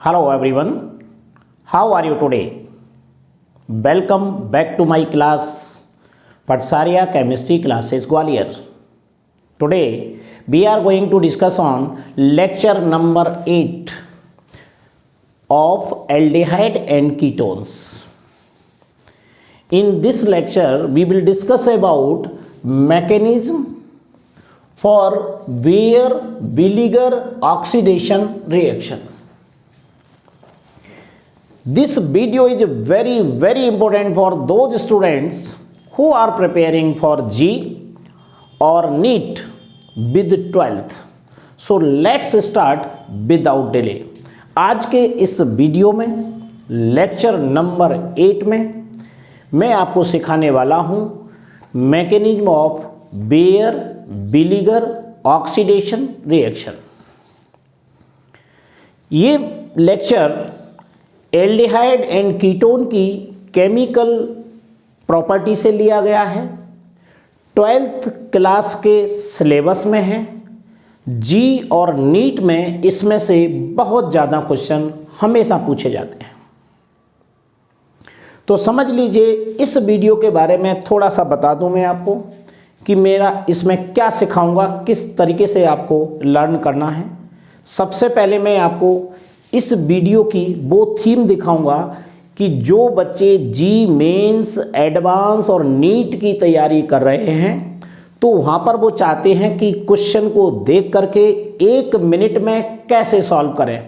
Hello everyone, how are you today? Welcome back to my class Patsaria Chemistry Classes Gwalior. Today we are going to discuss on lecture number 8 of aldehyde and ketones. In this lecture we will discuss about mechanism for Baeyer-Villiger oxidation reaction. This video is very important for those students who are preparing for G or NEET with 12th. So let's start without delay. आज के इस video में lecture number 8 में मैं आपको सिखाने वाला हूँ mechanism of Baeyer-Villiger oxidation reaction. ये लेक्चर एल्डिहाइड एंड कीटोन की केमिकल प्रॉपर्टी से लिया गया है। 12th क्लास के सिलेबस में है। जी और नीट में इसमें से बहुत ज़्यादा क्वेश्चन हमेशा पूछे जाते हैं। तो समझ लीजिए, इस वीडियो के बारे में थोड़ा सा बता दूं मैं आपको कि मेरा इसमें क्या सिखाऊंगा, किस तरीके से आपको लर्न करना है। सबसे पहले मैं आपको इस वीडियो की वो थीम दिखाऊंगा कि जो बच्चे जी मेंस, एडवांस और नीट की तैयारी कर रहे हैं तो वहाँ पर वो चाहते हैं कि क्वेश्चन को देख करके 1 मिनट में कैसे सॉल्व करें।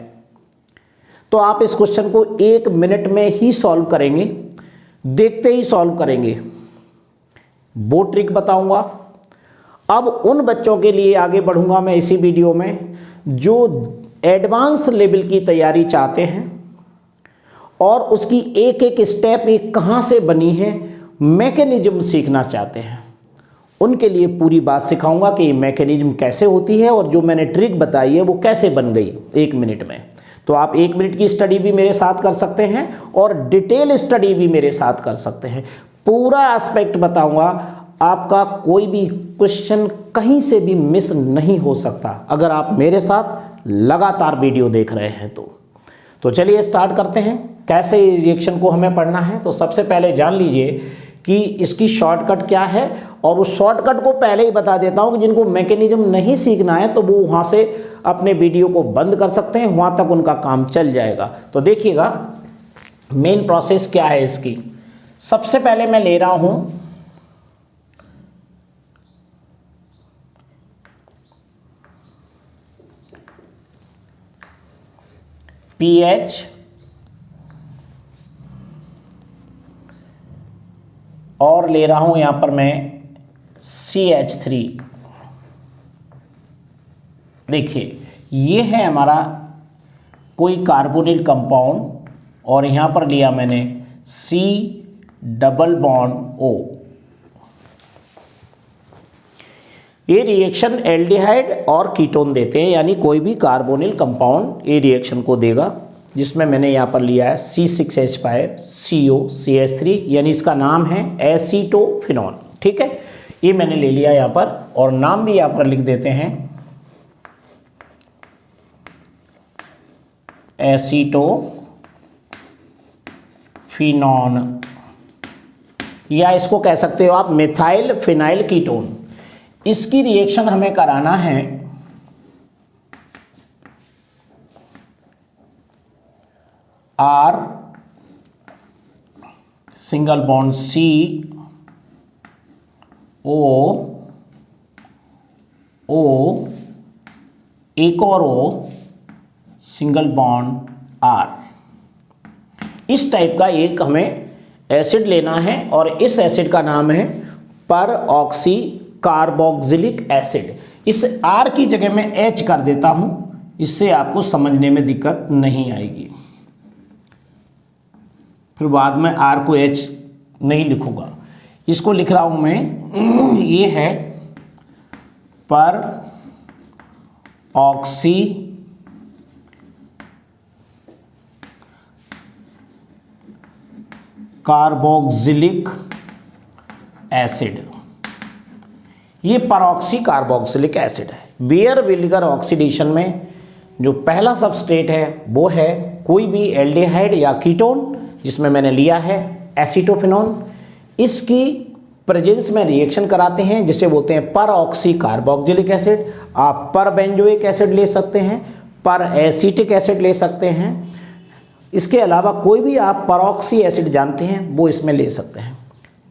तो आप इस क्वेश्चन को 1 मिनट में ही सॉल्व करेंगे, देखते ही सॉल्व करेंगे, वो ट्रिक बताऊंगा। अब उन बच्चों के लिए आगे बढ़ूंगा मैं इसी वीडियो में जो एडवांस लेवल की तैयारी चाहते हैं और उसकी एक एक स्टेप एक कहाँ से बनी है मैकेनिज्म सीखना चाहते हैं। उनके लिए पूरी बात सिखाऊंगा कि मैकेनिज्म कैसे होती है और जो मैंने ट्रिक बताई है वो कैसे बन गई 1 मिनट में। तो आप 1 मिनट की स्टडी भी मेरे साथ कर सकते हैं और डिटेल स्टडी भी मेरे साथ कर सकते हैं। पूरा एस्पेक्ट बताऊंगा, आपका कोई भी क्वेश्चन कहीं से भी मिस नहीं हो सकता अगर आप मेरे साथ लगातार वीडियो देख रहे हैं तो चलिए स्टार्ट करते हैं कैसे रिएक्शन को हमें पढ़ना है। तो सबसे पहले जान लीजिए कि इसकी शॉर्टकट क्या है, और उस शॉर्टकट को पहले ही बता देता हूं कि जिनको मैकेनिज्म नहीं सीखना है तो वो वहां से अपने वीडियो को बंद कर सकते हैं, वहां तक उनका काम चल जाएगा। तो देखिएगा मेन प्रोसेस क्या है इसकी। सबसे पहले मैं ले रहा हूं pH और ले रहा हूं यहां पर मैं CH3। देखिए ये है हमारा कोई कार्बोनिल कंपाउंड और यहां पर लिया मैंने C डबल बॉन्ड O। ये रिएक्शन एल्डिहाइड और कीटोन देते हैं, यानी कोई भी कार्बोनिल कंपाउंड ये रिएक्शन को देगा, जिसमें मैंने यहाँ पर लिया है C6H5CO CH3, यानी इसका नाम है एसीटोफिनॉल। ठीक है, ये मैंने ले लिया यहाँ पर और नाम भी यहाँ पर लिख देते हैं एसीटोफिनॉन, या इसको कह सकते हो आप मिथाइल फिनाइल कीटोन। इसकी रिएक्शन हमें कराना है R single bond C O O एक और O सिंगल बॉन्ड R। इस टाइप का एक हमें एसिड लेना है और इस एसिड का नाम है पर ऑक्सी कार्बोक्सिलिक एसिड। इस R की जगह मैं H कर देता हूं, इससे आपको समझने में दिक्कत नहीं आएगी। फिर बाद में R को H नहीं लिखूंगा, इसको लिख रहा हूं मैं, ये है पर ऑक्सी कार्बोक्सिलिक एसिड। ये परऑक्सी कार्बोक्सिलिक एसिड है। बेयर विलिगर ऑक्सीडेशन में जो पहला सबस्ट्रेट है वो है कोई भी एल्डिहाइड या कीटोन, जिसमें मैंने लिया है एसीटोफिनोन। इसकी प्रेजेंस में रिएक्शन कराते हैं जिसे बोलते हैं पर ऑक्सी कार्बोक्सिलिक एसिड। आप पर बेंजोइक एसिड ले सकते हैं, पर एसिटिक एसिड ले सकते हैं। इसके अलावा कोई भी आप परऑक्सी एसिड जानते हैं वो इसमें ले सकते हैं,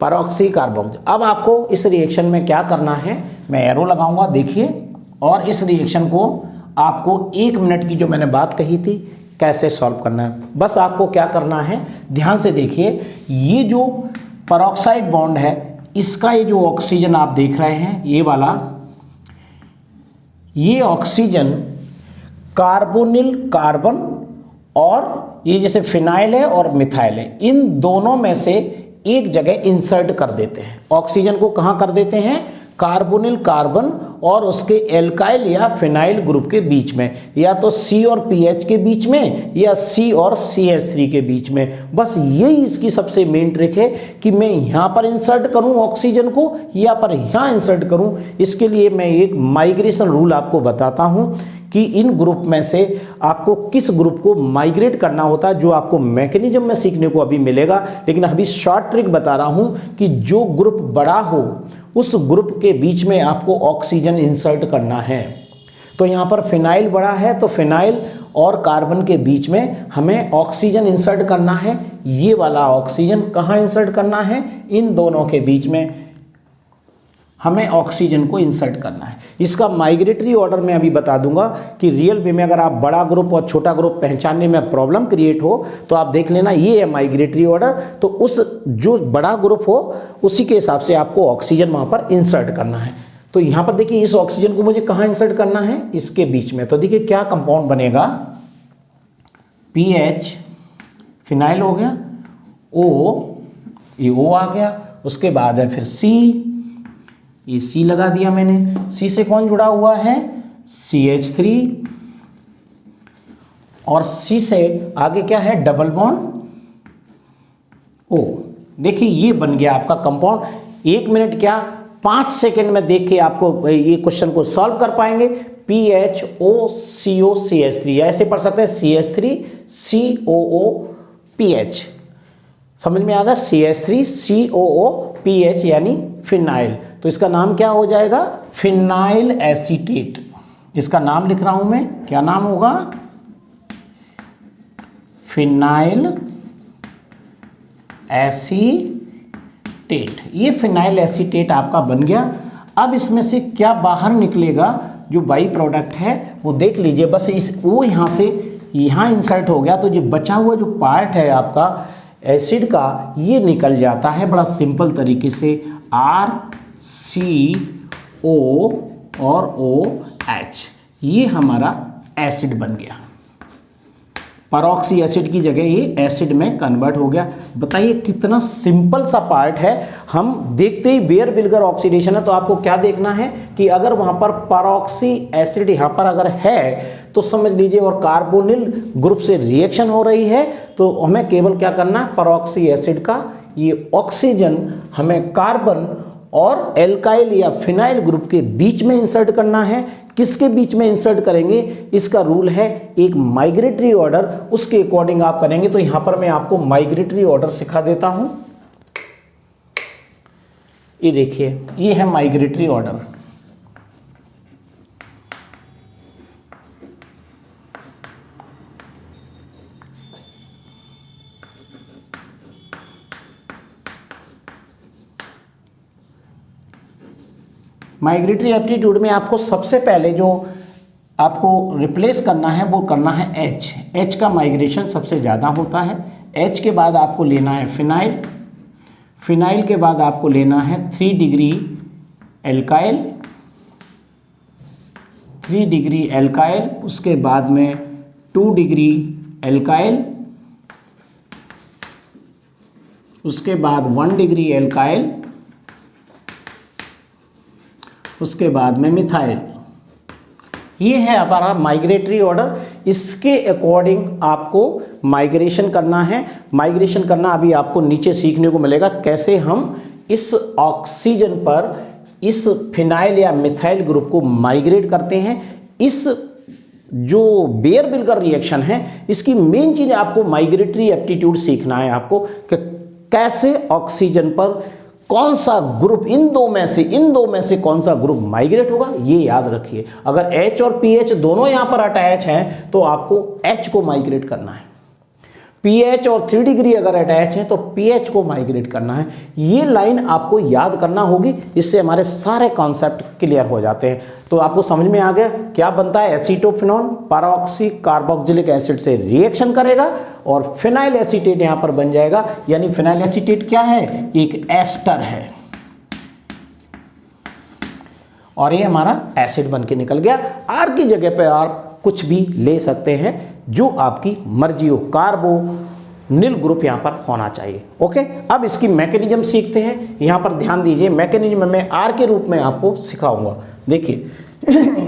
परऑक्सी कार्बोक्सिल। अब आपको इस रिएक्शन में क्या करना है, मैं एरो लगाऊंगा, देखिए। और इस रिएक्शन को आपको 1 मिनट की जो मैंने बात कही थी कैसे सॉल्व करना है, बस आपको क्या करना है, ध्यान से देखिए। ये जो परऑक्साइड बॉन्ड है, इसका ये जो ऑक्सीजन आप देख रहे हैं, ये वाला, ये ऑक्सीजन कार्बोनिल कार्बन और ये जैसे फिनाइल है और मिथाइल है, इन दोनों में से एक जगह इंसर्ट कर देते हैं। ऑक्सीजन को कहाँ कर देते हैं, कार्बोनिल कार्बन और उसके एल्काइल या फिनाइल ग्रुप के बीच में, या तो C और PH के बीच में या C और CH3 के बीच में। बस यही इसकी सबसे मेन ट्रिक है कि मैं यहाँ पर इंसर्ट करूँ ऑक्सीजन को या पर यहाँ इंसर्ट करूँ। इसके लिए मैं एक माइग्रेशन रूल आपको बताता हूँ कि इन ग्रुप में से आपको किस ग्रुप को माइग्रेट करना होता है, जो आपको मैकेनिज्म में सीखने को अभी मिलेगा। लेकिन अभी शॉर्ट ट्रिक बता रहा हूँ कि जो ग्रुप बड़ा हो उस ग्रुप के बीच में आपको ऑक्सीजन इंसर्ट करना है। तो यहाँ पर फिनाइल बड़ा है तो फिनाइल और कार्बन के बीच में हमें ऑक्सीजन इंसर्ट करना है। ये वाला ऑक्सीजन कहाँ इंसर्ट करना है, इन दोनों के बीच में हमें ऑक्सीजन को इंसर्ट करना है। इसका माइग्रेटरी ऑर्डर मैं अभी बता दूंगा कि रियल वे में अगर आप बड़ा ग्रुप और छोटा ग्रुप पहचानने में प्रॉब्लम क्रिएट हो तो आप देख लेना, ये है माइग्रेटरी ऑर्डर। तो उस जो बड़ा ग्रुप हो उसी के हिसाब से आपको ऑक्सीजन वहाँ पर इंसर्ट करना है। तो यहाँ पर देखिए इस ऑक्सीजन को मुझे कहाँ इंसर्ट करना है, इसके बीच में। तो देखिए क्या कंपाउंड बनेगा, PH फिनाइल हो गया, O ये O आ गया, उसके बाद है फिर C, ये C लगा दिया मैंने। C से कौन जुड़ा हुआ है, CH3, और C से आगे क्या है, डबल बॉन्ड O। देखिए ये बन गया आपका कंपाउंड। 1 मिनट क्या 5 सेकंड में देख के आपको ये क्वेश्चन को सॉल्व कर पाएंगे। PHOCO CH3, ऐसे पढ़ सकते हैं CH3 COO PH, समझ में आ गया, CH3 COO PH यानी फिनाइल। तो इसका नाम क्या हो जाएगा, फिनाइल एसीटेट। इसका नाम लिख रहा हूं मैं, क्या नाम होगा, फिनाइल एसीटेट। ये फिनाइल एसीटेट आपका बन गया। अब इसमें से क्या बाहर निकलेगा, जो बाई प्रोडक्ट है वो देख लीजिए। बस इस वो यहाँ से यहाँ इंसर्ट हो गया, तो जो बचा हुआ जो पार्ट है आपका एसिड का, ये निकल जाता है बड़ा सिंपल तरीके से, RCO और OH। ये हमारा एसिड बन गया। परऑक्सी एसिड की जगह ये एसिड में कन्वर्ट हो गया। बताइए कितना सिंपल सा पार्ट है। हम देखते ही बेयर बिल्गर ऑक्सीडेशन है, तो आपको क्या देखना है कि अगर वहां पर परऑक्सी एसिड यहाँ पर अगर है तो समझ लीजिए, और कार्बोनिल ग्रुप से रिएक्शन हो रही है, तो हमें केवल क्या करना है, परऑक्सी एसिड का ये ऑक्सीजन हमें कार्बन और एल्काइल या फिनाइल ग्रुप के बीच में इंसर्ट करना है। किसके बीच में इंसर्ट करेंगे, इसका रूल है एक माइग्रेटरी ऑर्डर, उसके अकॉर्डिंग आप करेंगे। तो यहां पर मैं आपको माइग्रेटरी ऑर्डर सिखा देता हूं। ये देखिए, ये है माइग्रेटरी ऑर्डर। माइग्रेटरी एप्टीट्यूड में आपको सबसे पहले जो आपको रिप्लेस करना है वो करना है H। H का माइग्रेशन सबसे ज़्यादा होता है। H के बाद आपको लेना है फिनाइल, फिनाइल के बाद आपको लेना है 3 डिग्री एल्काइल, 3 डिग्री एल्काइल, उसके बाद में 2 डिग्री एल्काइल, उसके बाद 1 डिग्री एल्काइल, उसके बाद में मिथाइल। ये है हमारा माइग्रेटरी ऑर्डर। इसके अकॉर्डिंग आपको माइग्रेशन करना है। माइग्रेशन करना अभी आपको नीचे सीखने को मिलेगा, कैसे हम इस ऑक्सीजन पर इस फिनाइल या मिथाइल ग्रुप को माइग्रेट करते हैं। इस जो बेयर बिल्कर रिएक्शन है, इसकी मेन चीज आपको माइग्रेटरी एप्टीट्यूड सीखना है आपको कि कैसे ऑक्सीजन पर कौन सा ग्रुप इन दो में से कौन सा ग्रुप माइग्रेट होगा, ये याद रखिए। अगर H और pH दोनों यहां पर अटैच हैं तो आपको H को माइग्रेट करना है, pH और 3 डिग्री अगर अटैच है तो pH को माइग्रेट करना है। ये लाइन आपको याद करना होगी, इससे हमारे सारे कॉन्सेप्ट क्लियर हो जाते हैं। तो आपको समझ में आ गया क्या बनता है, एसीटोफिनॉन पैराऑक्सी कार्बोक्सिलिक एसिड से रिएक्शन करेगा और फिनाइल एसीटेट यहां पर बन जाएगा। यानी फिनाइल एसीटेट क्या है, एक एस्टर है और ये हमारा एसिड बन के निकल गया। आर की जगह पे आप कुछ भी ले सकते हैं जो आपकी मर्जी हो, कार्बोनिल ग्रुप यहां पर होना चाहिए। ओके, अब इसकी मैकेनिज्म सीखते हैं। यहां पर ध्यान दीजिए, मैकेनिज्म में आर के रूप में आपको सिखाऊंगा। देखिए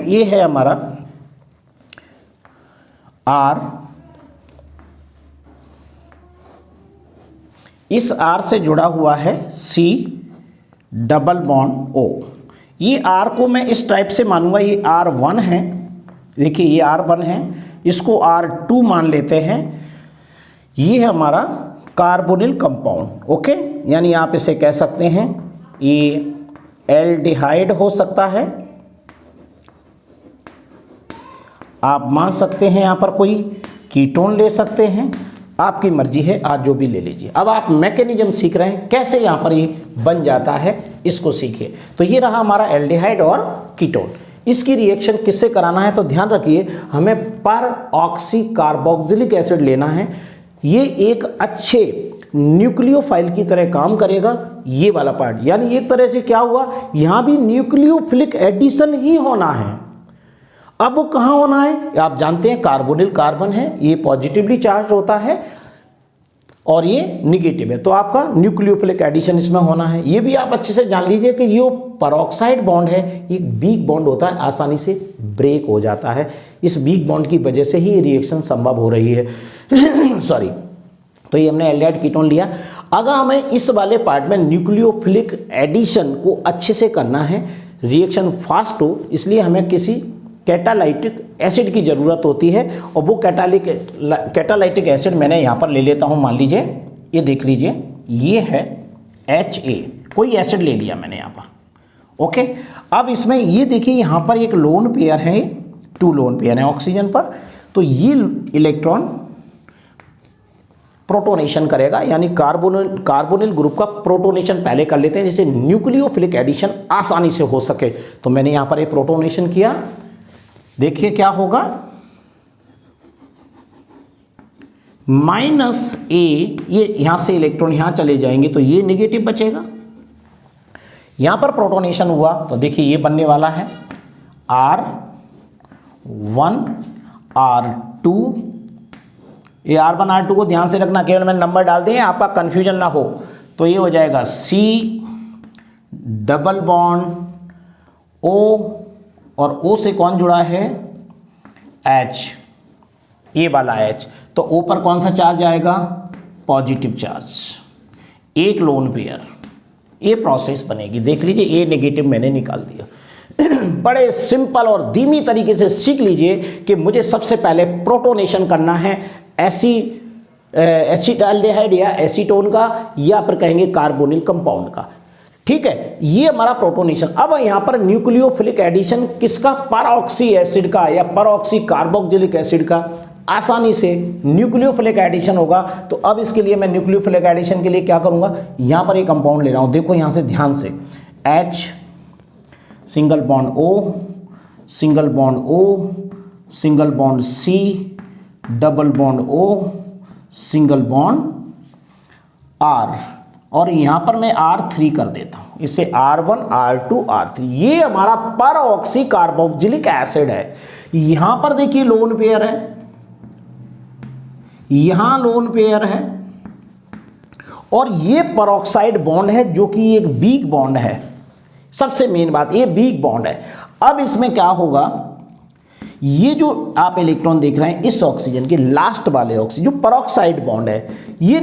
ये है हमारा आर, इस आर से जुड़ा हुआ है सी डबल बॉन्ड ओ। ये आर को मैं इस टाइप से मानूंगा, ये R1 है, देखिए ये R1 है, इसको R2 मान लेते हैं। ये है हमारा कार्बोनिल कंपाउंड। ओके, यानी आप इसे कह सकते हैं ये एल्डिहाइड हो सकता है, आप मान सकते हैं यहां पर कोई कीटोन ले सकते हैं, आपकी मर्जी है, आज जो भी ले लीजिए। अब आप मैकेनिज्म सीख रहे हैं कैसे यहां पर ये बन जाता है, इसको सीखिए। तो ये रहा हमारा एल्डिहाइड और कीटोन। इसकी रिएक्शन किससे कराना है तो ध्यान रखिए, हमें पर ऑक्सी कार्बोक्सिलिक एसिड लेना है। ये एक अच्छे न्यूक्लियोफाइल की तरह काम करेगा, ये वाला पार्ट। यानी एक तरह से क्या हुआ, यहां भी न्यूक्लियोफिलिक एडिशन ही होना है। अब वो कहां होना है, आप जानते हैं कार्बोनिल कार्बन है, ये पॉजिटिवली चार्ज होता है और ये निगेटिव है, तो आपका न्यूक्लियोफिलिक एडिशन इसमें होना है। ये भी आप अच्छे से जान लीजिए कि ये पेरोक्साइड बॉन्ड है, ये वीक बॉन्ड होता है, आसानी से ब्रेक हो जाता है। इस वीक बॉन्ड की वजह से ही ये रिएक्शन संभव हो रही है सॉरी। तो ये हमने एल्डिहाइड कीटोन लिया। अगर हमें इस वाले पार्ट में न्यूक्लियोफिलिक एडिशन को अच्छे से करना है, रिएक्शन फास्ट हो, इसलिए हमें किसी कैटालाइटिक एसिड की ज़रूरत होती है। और वो कैटालाइटिक एसिड मैंने यहाँ पर ले लेता हूँ, मान लीजिए ये देख लीजिए, ये है HA, कोई एसिड ले लिया मैंने यहाँ पर। ओके, अब इसमें ये देखिए यहाँ पर एक लोन पेयर है, 2 लोन पेयर है ऑक्सीजन पर, तो ये इलेक्ट्रॉन प्रोटोनेशन करेगा, यानी कार्बोनिल ग्रुप का प्रोटोनेशन पहले कर लेते हैं जिससे न्यूक्लियोफिलिक एडिशन आसानी से हो सके। तो मैंने यहाँ पर एक प्रोटोनेशन किया, देखिए क्या होगा, -A, ये यहां से इलेक्ट्रॉन यहां चले जाएंगे तो ये नेगेटिव बचेगा। यहां पर प्रोटोनेशन हुआ तो देखिए ये बनने वाला है R1 R2। ये R1 R2 को ध्यान से रखना, केवल मैंने नंबर डाल दिए, आपका कंफ्यूजन ना हो। तो ये हो जाएगा C डबल बॉन्ड O, और O से कौन जुड़ा है, H, ये वाला H। तो O पर कौन सा चार्ज आएगा, पॉजिटिव चार्ज, एक लोन पेयर। ये प्रोसेस बनेगी, देख लीजिए A नेगेटिव मैंने निकाल दिया। बड़े सिंपल और धीमी तरीके से सीख लीजिए कि मुझे सबसे पहले प्रोटोनेशन करना है एसिटाल्डिहाइड या एसीटोन का, या फिर कहेंगे कार्बोनिल कंपाउंड का। ठीक है, ये हमारा प्रोटोनेशन। अब यहाँ पर न्यूक्लियोफिलिक एडिशन किसका, परऑक्सी एसिड का या परऑक्सी कार्बोक्सिलिक एसिड का, आसानी से न्यूक्लियोफिलिक एडिशन होगा। तो अब इसके लिए मैं न्यूक्लियोफिलिक एडिशन के लिए क्या करूंगा, यहाँ पर एक कंपाउंड ले रहा हूँ, देखो यहाँ से ध्यान से, H single bond O, single bond O, single bond C, double bond O, single bond R, और यहां पर मैं R3 कर देता हूं, इसे R1 R2 R3। ये हमारा परऑक्सी कार्बोक्सिलिक एसिड है। यहां पर देखिए लोन पेयर है, यहां लोन पेयर है, और ये परऑक्साइड बॉन्ड है जो कि एक वीक बॉन्ड है। सबसे मेन बात, ये वीक बॉन्ड है। अब इसमें क्या होगा, ये जो आप इलेक्ट्रॉन देख रहे हैं इस ऑक्सीजन के लास्ट वाले ऑक्सीजन जो परऑक्साइड बॉन्ड है, ये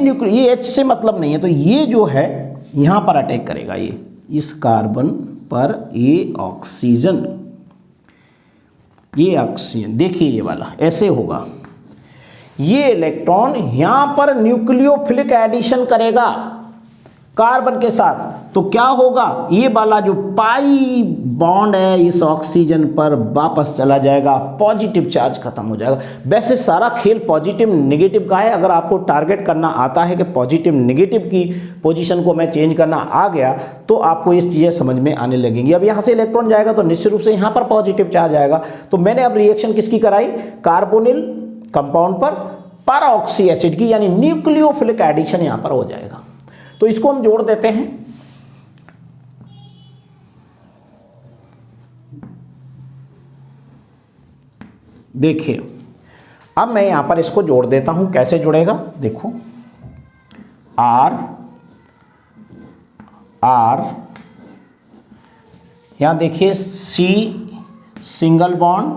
H से मतलब नहीं है, तो ये जो है यहां पर अटैक करेगा, ये इस कार्बन पर ये ऑक्सीजन ये ऑक्सीजन, देखिए ये वाला ऐसे होगा, ये इलेक्ट्रॉन यहां पर न्यूक्लियोफिलिक एडिशन करेगा कार्बन के साथ, तो क्या होगा, ये वाला जो पाई बॉन्ड है इस ऑक्सीजन पर वापस चला जाएगा, पॉजिटिव चार्ज खत्म हो जाएगा। वैसे सारा खेल पॉजिटिव नेगेटिव का है। अगर आपको टारगेट करना आता है कि पॉजिटिव नेगेटिव की पोजीशन को मैं चेंज करना आ गया, तो आपको ये चीज़ें समझ में आने लगेंगी। अब यहाँ से इलेक्ट्रॉन जाएगा तो निश्चित रूप से यहाँ पर पॉजिटिव चार्ज आएगा। तो मैंने अब रिएक्शन किसकी कराई, कार्बोनिल कंपाउंड पर पैराऑक्सी एसिड की, यानी न्यूक्लियोफिलिक एडिशन यहाँ पर हो जाएगा। तो इसको हम जोड़ देते हैं। देखिए अब मैं यहां पर इसको जोड़ देता हूं, कैसे जुड़ेगा देखो, आर आर, यहां देखिए C single bond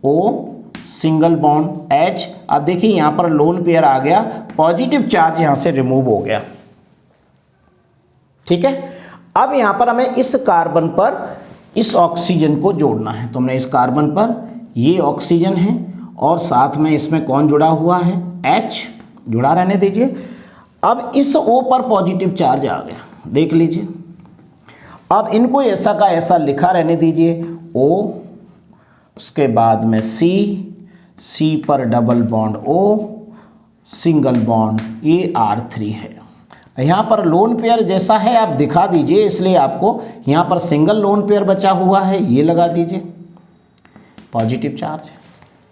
O single bond H. अब देखिए यहां पर लोन पेयर आ गया, पॉजिटिव चार्ज यहां से रिमूव हो गया, ठीक है। अब यहां पर हमें इस कार्बन पर इस ऑक्सीजन को जोड़ना है। तो हमने इस कार्बन पर ये ऑक्सीजन है और साथ में इसमें कौन जुड़ा हुआ है, H जुड़ा रहने दीजिए। अब इस O पर पॉजिटिव चार्ज आ गया, देख लीजिए। अब इनको ऐसा का ऐसा लिखा रहने दीजिए, O, उसके बाद में C पर double bond O, single bond, ये R3 है। यहाँ पर लोन पेयर जैसा है आप दिखा दीजिए, इसलिए आपको यहाँ पर सिंगल लोन पेयर बचा हुआ है, ये लगा दीजिए, पॉजिटिव चार्ज।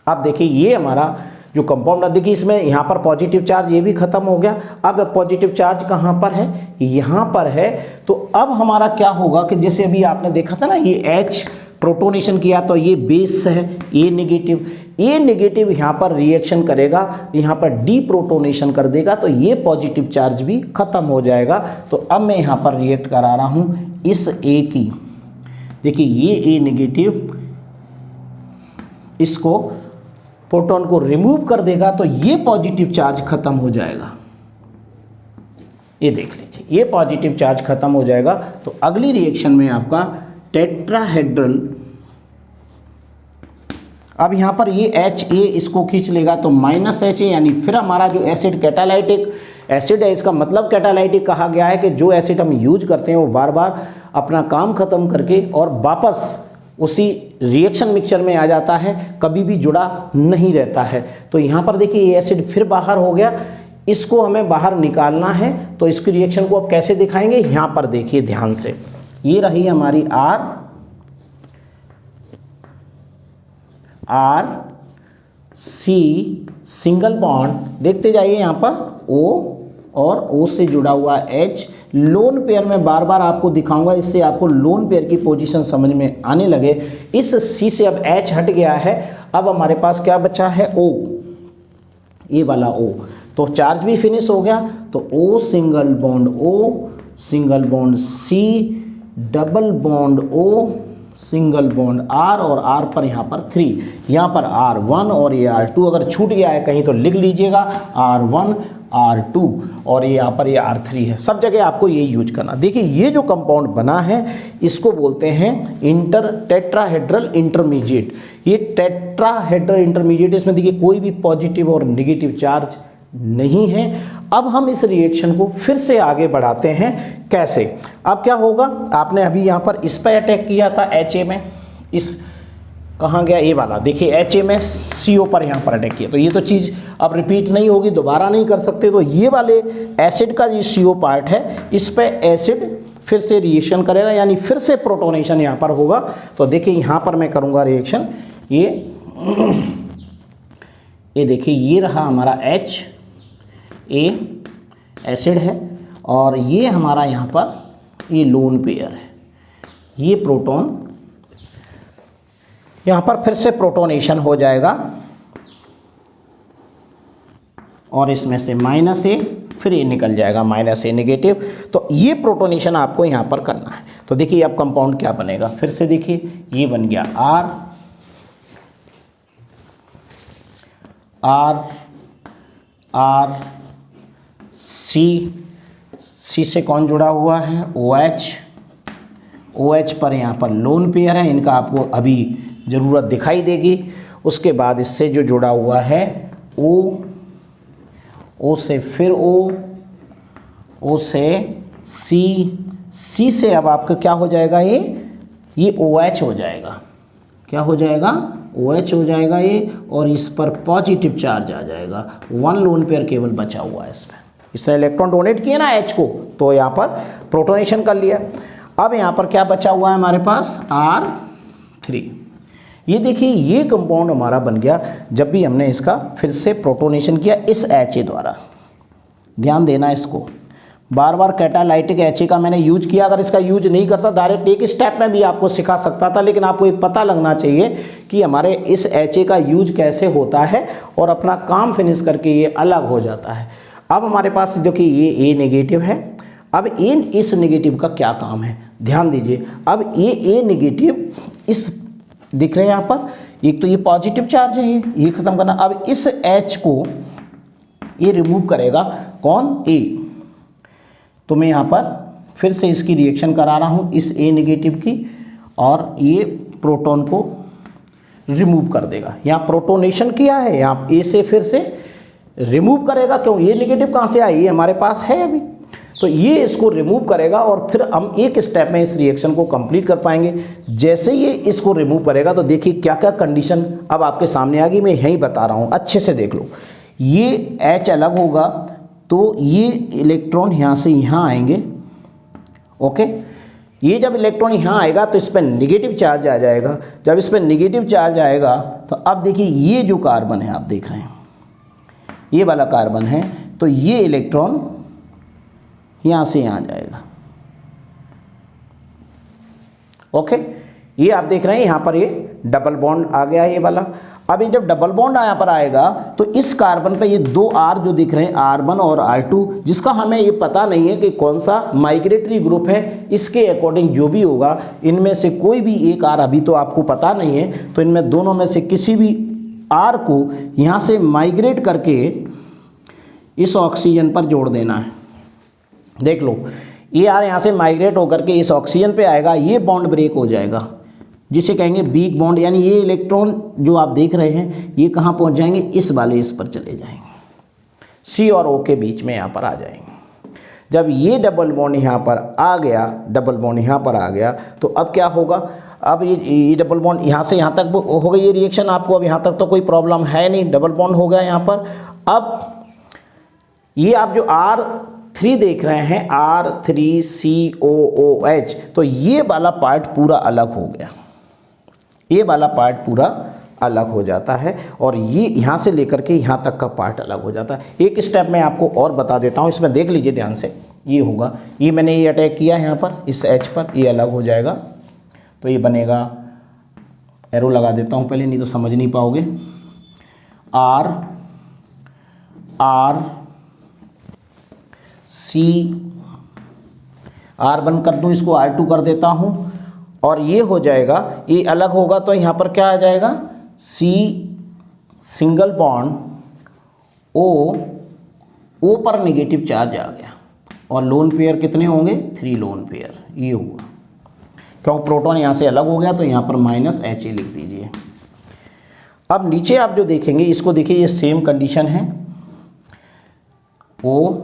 अब देखिए ये हमारा जो कंपाउंड, देखिए इसमें यहाँ पर पॉजिटिव चार्ज ये भी खत्म हो गया। अब पॉजिटिव चार्ज कहाँ पर है, यहाँ पर है। तो अब हमारा क्या होगा कि जैसे अभी आपने देखा था ना, ये H प्रोटोनेशन किया तो ये बेस है, ए नेगेटिव यहाँ पर रिएक्शन करेगा, यहाँ पर डी प्रोटोनेशन कर देगा, तो ये पॉजिटिव चार्ज भी खत्म हो जाएगा। तो अब मैं यहाँ पर रिएक्ट करा रहा हूँ इस ए की, देखिए ये ए नेगेटिव इसको प्रोटॉन को रिमूव कर देगा, तो ये पॉजिटिव चार्ज खत्म हो जाएगा। ये देख लीजिए, ये पॉजिटिव चार्ज खत्म हो जाएगा। तो अगली रिएक्शन में आपका टेट्राहेड्रल, अब यहाँ पर ये HA इसको खींच लेगा तो -HA, यानी फिर हमारा जो एसिड कैटालाइटिक एसिड है, इसका मतलब कैटालाइटिक कहा गया है कि जो एसिड हम यूज करते हैं वो बार बार अपना काम खत्म करके और वापस उसी रिएक्शन मिक्सचर में आ जाता है, कभी भी जुड़ा नहीं रहता है। तो यहाँ पर देखिए ये एसिड फिर बाहर हो गया, इसको हमें बाहर निकालना है। तो इसकी रिएक्शन को अब कैसे दिखाएंगे, यहाँ पर देखिए ध्यान से, ये रही हमारी R C सिंगल बॉन्ड, देखते जाइए यहाँ पर O और O से जुड़ा हुआ H, लोन पेयर में बार बार आपको दिखाऊंगा, इससे आपको लोन पेयर की पोजीशन समझ में आने लगे। इस C से अब H हट गया है, अब हमारे पास क्या बचा है, O, ये वाला O। तो चार्ज भी फिनिश हो गया, तो O single bond C, double bond O, single bond R, और R पर यहाँ पर 3, यहाँ पर R1 और ये R2, अगर छूट गया है कहीं तो लिख लीजिएगा, R1 R2 और ये यहाँ पर ये R3 है। सब जगह आपको ये यूज करना। देखिए ये जो कंपाउंड बना है इसको बोलते हैं टेट्राहेड्रल इंटरमीडिएट। ये टेट्राहेड्रल इंटरमीडिएट, इसमें देखिए कोई भी पॉजिटिव और नेगेटिव चार्ज नहीं है। अब हम इस रिएक्शन को फिर से आगे बढ़ाते हैं, कैसे, अब क्या होगा, आपने अभी यहाँ पर इस पर अटैक किया था HA में, इस कहाँ गया ये वाला, देखिए HA में CO पर यहाँ पर अटैक किया, तो ये तो चीज़ अब रिपीट नहीं होगी, दोबारा नहीं कर सकते। तो ये वाले एसिड का जो CO पार्ट है, इस पर एसिड फिर से रिएक्शन करेगा, यानी फिर से प्रोटोनेशन यहाँ पर होगा। तो देखिए यहाँ पर मैं करूँगा रिएक्शन, ये देखिए ये रहा हमारा HA एसिड है, और ये हमारा यहाँ पर ये लोन पेयर है, ये प्रोटॉन यहाँ पर फिर से प्रोटोनेशन हो जाएगा, और इसमें से -A, फिर ये निकल जाएगा -A नेगेटिव। तो ये प्रोटोनेशन आपको यहाँ पर करना है। तो देखिए अब कंपाउंड क्या बनेगा, फिर से देखिए ये बन गया R C से कौन जुड़ा हुआ है, OH पर यहाँ पर लोन पेयर है, इनका आपको अभी ज़रूरत दिखाई देगी। उसके बाद इससे जो जुड़ा हुआ है ओ से फिर ओ से सी से अब आपका क्या हो जाएगा, ये OH हो जाएगा। क्या हो जाएगा, OH हो जाएगा ये, और इस पर पॉजिटिव चार्ज आ जाएगा। 1 लोन पेयर केवल बचा हुआ है इसमें। इसने इलेक्ट्रॉन डोनेट किए ना H को, तो यहाँ पर प्रोटोनेशन कर लिया। अब यहाँ पर क्या बचा हुआ है हमारे पास, R3। ये देखिए ये कंपाउंड हमारा बन गया जब भी हमने इसका फिर से प्रोटोनेशन किया इस HA द्वारा। ध्यान देना इसको, बार बार कैटालाइटिक HA का मैंने यूज किया। अगर इसका यूज नहीं करता डायरेक्ट एक स्टेप में भी आपको सिखा सकता था, लेकिन आपको ये पता लगना चाहिए कि हमारे इस HA का यूज कैसे होता है और अपना काम फिनिश करके ये अलग हो जाता है। अब हमारे पास देखिए ये A नेगेटिव है। अब इस नेगेटिव का क्या काम है, ध्यान दीजिए। अब ये A नेगेटिव इस दिख रहे हैं यहाँ पर, एक तो ये पॉजिटिव चार्ज है, ये खत्म करना। अब इस H को ये रिमूव करेगा, कौन, A। तो मैं यहाँ पर फिर से इसकी रिएक्शन करा रहा हूँ इस A नेगेटिव की, और ये प्रोटॉन को रिमूव कर देगा। यहाँ प्रोटोनेशन किया है, यहाँ A से फिर से रिमूव करेगा। क्यों, ये नेगेटिव कहाँ से आया, ये हमारे पास है अभी, तो ये इसको रिमूव करेगा और फिर हम एक स्टेप में इस रिएक्शन को कंप्लीट कर पाएंगे। जैसे ये इसको रिमूव करेगा तो देखिए क्या क्या कंडीशन अब आपके सामने आ गई। मैं यही बता रहा हूँ, अच्छे से देख लो। ये H अलग होगा तो ये इलेक्ट्रॉन यहाँ से यहाँ आएंगे, ओके। ये जब इलेक्ट्रॉन यहाँ आएगा तो इस पर नेगेटिव चार्ज आ जाएगा। जब इस पर नेगेटिव चार्ज आएगा तो अब देखिए ये जो कार्बन है आप देख रहे हैं, ये वाला कार्बन है, तो ये इलेक्ट्रॉन यहाँ से यहाँ जाएगा, ओके। ये आप देख रहे हैं यहाँ पर ये डबल बॉन्ड आ गया ये वाला। अब ये जब डबल बॉन्ड यहाँ पर आएगा तो इस कार्बन पे ये 2 R जो दिख रहे हैं, R1 और R2, जिसका हमें ये पता नहीं है कि कौन सा माइग्रेटरी ग्रुप है। इसके अकॉर्डिंग जो भी होगा, इनमें से कोई भी एक R अभी तो आपको पता नहीं है, तो इनमें दोनों में से किसी भी R को यहाँ से माइग्रेट करके इस ऑक्सीजन पर जोड़ देना है। देख लो, ये R यहाँ से माइग्रेट होकर के इस ऑक्सीजन पे आएगा, ये बॉन्ड ब्रेक हो जाएगा, जिसे कहेंगे वीक बॉन्ड। यानी ये इलेक्ट्रॉन जो आप देख रहे हैं ये कहाँ पहुँच जाएंगे, इस वाले इस पर चले जाएंगे, C और O के बीच में यहाँ पर आ जाएंगे। जब ये डबल बॉन्ड यहाँ पर आ गया, डबल बॉन्ड यहाँ पर आ गया, तो अब क्या होगा, अब ये डबल बॉन्ड यहाँ से यहाँ तक हो गई ये रिएक्शन। आपको अब यहाँ तक तो कोई प्रॉब्लम है नहीं, डबल बॉन्ड हो गया यहाँ पर। अब ये आप जो R3 देख रहे हैं, R3COOH, तो ये वाला पार्ट पूरा अलग हो गया, ये वाला पार्ट पूरा अलग हो जाता है, और ये यहाँ से लेकर के यहाँ तक का पार्ट अलग हो जाता है। एक स्टेप मैं आपको और बता देता हूँ, इसमें देख लीजिए ध्यान से। ये होगा, ये मैंने ये अटैक किया है यहाँ पर इस H पर, ये अलग हो जाएगा, तो ये बनेगा, एरो लगा देता हूँ पहले, नहीं तो समझ नहीं पाओगे। R1 कर दूँ, इसको R2 कर देता हूँ, और ये हो जाएगा, ये अलग होगा तो यहाँ पर क्या आ जाएगा, C सिंगल बॉन्ड O पर नेगेटिव चार्ज आ गया, और लोन पेयर कितने होंगे, 3 लोन पेयर। ये हुआ, क्यों, प्रोटॉन यहाँ से अलग हो गया तो यहाँ पर -HA लिख दीजिए। अब नीचे आप जो देखेंगे, इसको देखिए, ये सेम कंडीशन है, O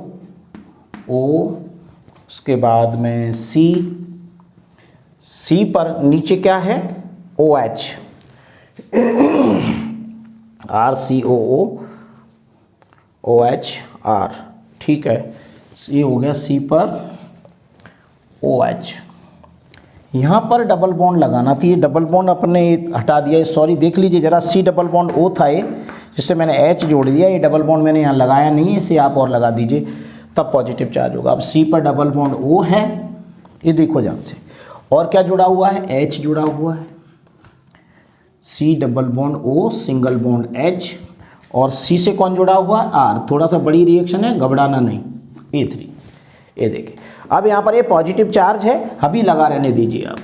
उसके बाद में C पर नीचे क्या है, OH, RCOOHR, ठीक है। ये हो गया C पर OH। यहाँ पर डबल बॉन्ड लगाना थी, ये डबल बॉन्ड अपने हटा दिया, सॉरी, देख लीजिए ज़रा, C डबल बॉन्ड O था ये, जिससे मैंने H जोड़ दिया। ये डबल बॉन्ड मैंने यहाँ लगाया नहीं है, इसे आप और लगा दीजिए, तब पॉजिटिव चार्ज होगा। अब C पर डबल बॉन्ड O है, ये देखो ध्यान से, और क्या जुड़ा हुआ है, H जुड़ा हुआ है, C double bond O single bond H, और C से कौन जुड़ा हुआ है, R। थोड़ा सा बड़ी रिएक्शन है, घबराना नहीं, A3। ये देखिए, अब यहाँ पर ये पॉजिटिव चार्ज है, अभी लगा रहने दीजिए आप,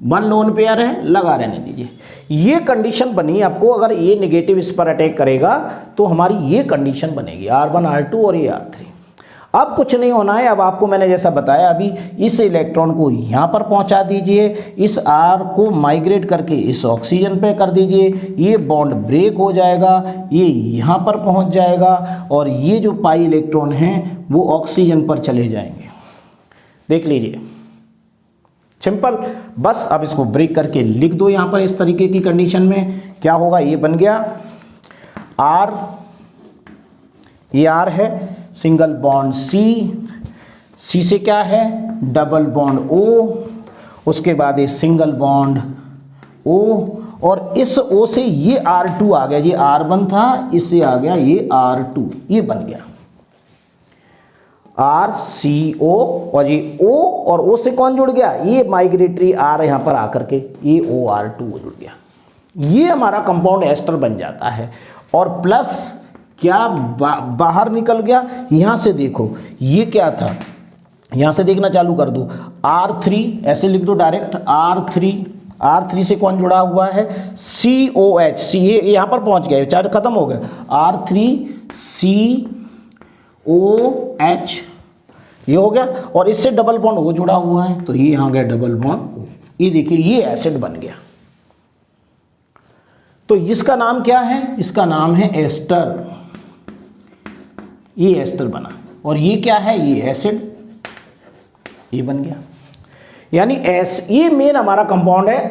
1 लोन पेयर है, लगा रहने दीजिए। ये कंडीशन बनी आपको, अगर ये नेगेटिव इस पर अटैक करेगा तो हमारी ये कंडीशन बनेगी, R1 R2 और ये R3। अब कुछ नहीं होना है। अब आपको मैंने जैसा बताया अभी, इस इलेक्ट्रॉन को यहाँ पर पहुँचा दीजिए, इस R को माइग्रेट करके इस ऑक्सीजन पे कर दीजिए, ये बॉन्ड ब्रेक हो जाएगा, ये यहाँ पर पहुँच जाएगा और ये जो पाई इलेक्ट्रॉन हैं वो ऑक्सीजन पर चले जाएंगे। देख लीजिए, सिंपल। बस अब इसको ब्रेक करके लिख दो यहाँ पर इस तरीके की कंडीशन में। क्या होगा, ये बन गया R, ये R है, सिंगल बॉन्ड C से क्या है डबल बॉन्ड O, उसके बाद ये सिंगल बॉन्ड O, और इस O से ये R2 आ गया, ये R1 था, इससे आ गया ये R2, ये बन गया RCO, और ये O और O से कौन जुड़ गया, ये माइग्रेटरी R यहाँ पर आकर के ये OR2 जुड़ गया। ये हमारा कंपाउंड एस्टर बन जाता है। और प्लस क्या बाहर निकल गया, यहाँ से देखो ये क्या था, यहाँ से देखना चालू कर दो, R3 ऐसे लिख दो डायरेक्ट, R3 से कौन जुड़ा हुआ है COH, ये यहाँ पर पहुँच गया, चार्ज खत्म हो गया, R3COH ये हो गया, और इससे डबल बॉन्ड O जुड़ा हुआ है, तो ये यहाँ गया डबल बॉन्ड O। ये देखिए ये एसिड बन गया। तो इसका नाम क्या है, इसका नाम है एस्टर, ये एस्टर बना। और ये क्या है, ये एसिड, ये बन गया। यानी ये मेन हमारा कंपाउंड है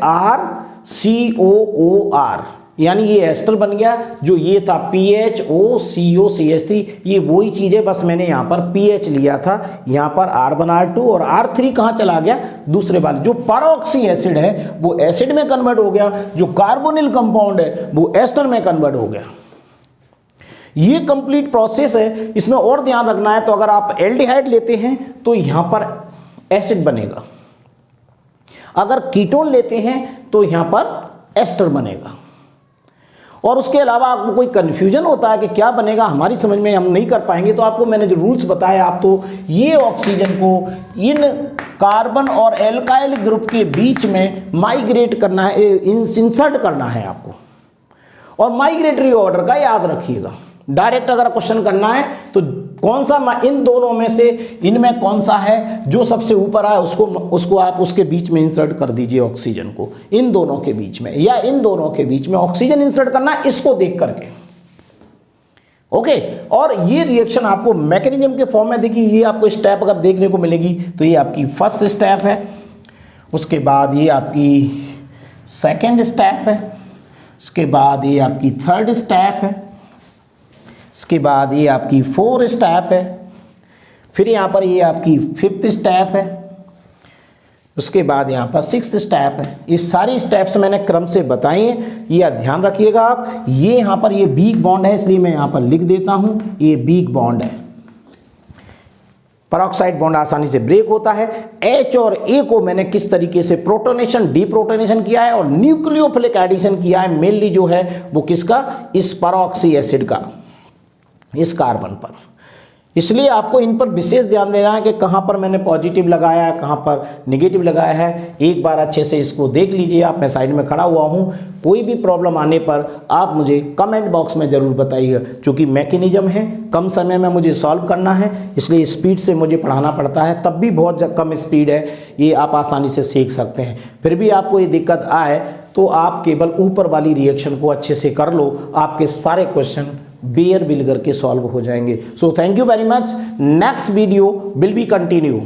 RCOOR, यानी ये एस्टर बन गया। जो ये था PHOCOCH3, ये वही चीज़ है, बस मैंने यहाँ पर PH लिया था, यहाँ पर R1 R2, और R3 कहाँ चला गया, दूसरे वाले जो परऑक्सी एसिड है वो एसिड में कन्वर्ट हो गया, जो कार्बोनिल कंपाउंड है वो एस्टर में कन्वर्ट हो गया। ये कंप्लीट प्रोसेस है। इसमें और ध्यान रखना है, तो अगर आप एल्डिहाइड लेते हैं तो यहाँ पर एसिड बनेगा, अगर कीटोन लेते हैं तो यहाँ पर एस्टर बनेगा। और उसके अलावा आपको कोई कन्फ्यूजन होता है कि क्या बनेगा, हमारी समझ में हम नहीं कर पाएंगे, तो आपको मैंने जो रूल्स बताए, आप तो ये ऑक्सीजन को इन कार्बन और एल्काइल ग्रुप के बीच में माइग्रेट करना है, इंसर्ट करना है आपको। और माइग्रेटरी ऑर्डर का याद रखिएगा। डायरेक्ट अगर क्वेश्चन करना है तो कौन सा इन दोनों में से इनमें कौन सा है जो सबसे ऊपर आए उसको आप उसके बीच में इंसर्ट कर दीजिए ऑक्सीजन को, इन दोनों के बीच में, या इन दोनों के बीच में ऑक्सीजन इंसर्ट करना है, इसको देख करके। ओके, और ये रिएक्शन आपको मैकेनिज्म के फॉर्म में देखिए, ये आपको स्टेप अगर देखने को मिलेगी तो ये आपकी फर्स्ट स्टेप है, उसके बाद ये आपकी सेकेंड स्टेप है, उसके बाद ये आपकी थर्ड स्टेप है, इसके बाद ये आपकी फोर्थ स्टेप है, फिर यहाँ पर ये आपकी फिफ्थ स्टेप है, उसके बाद यहाँ पर सिक्स्थ स्टेप है। ये सारी स्टेप्स मैंने क्रम से बताई हैं, ये ध्यान रखिएगा आप। ये यहाँ पर ये वीक बॉन्ड है, इसलिए मैं यहाँ पर लिख देता हूँ, ये वीक बॉन्ड है। परऑक्साइड बॉन्ड आसानी से ब्रेक होता है। H और A को मैंने किस तरीके से प्रोटोनेशन डीप्रोटोनेशन किया है और न्यूक्लियोफिलिक एडिशन किया है, मेनली जो है वो किसका, इस परऑक्सी एसिड का, इस कार्बन पर। इसलिए आपको इन पर विशेष ध्यान देना है कि कहाँ पर मैंने पॉजिटिव लगाया है, कहाँ पर नेगेटिव लगाया है। एक बार अच्छे से इसको देख लीजिए आप, मैं साइड में खड़ा हुआ हूँ। कोई भी प्रॉब्लम आने पर आप मुझे कमेंट बॉक्स में ज़रूर बताइएगा, क्योंकि मैकेनिज्म है, कम समय में मुझे सॉल्व करना है, इसलिए स्पीड से मुझे पढ़ाना पड़ता है। तब भी बहुत कम स्पीड है, ये आप आसानी से सीख सकते हैं। फिर भी आपको ये दिक्कत आए तो आप केवल ऊपर वाली रिएक्शन को अच्छे से कर लो, आपके सारे क्वेश्चन बेयर बिल करके सॉल्व हो जाएंगे। So thank you very much. Next video will be continue.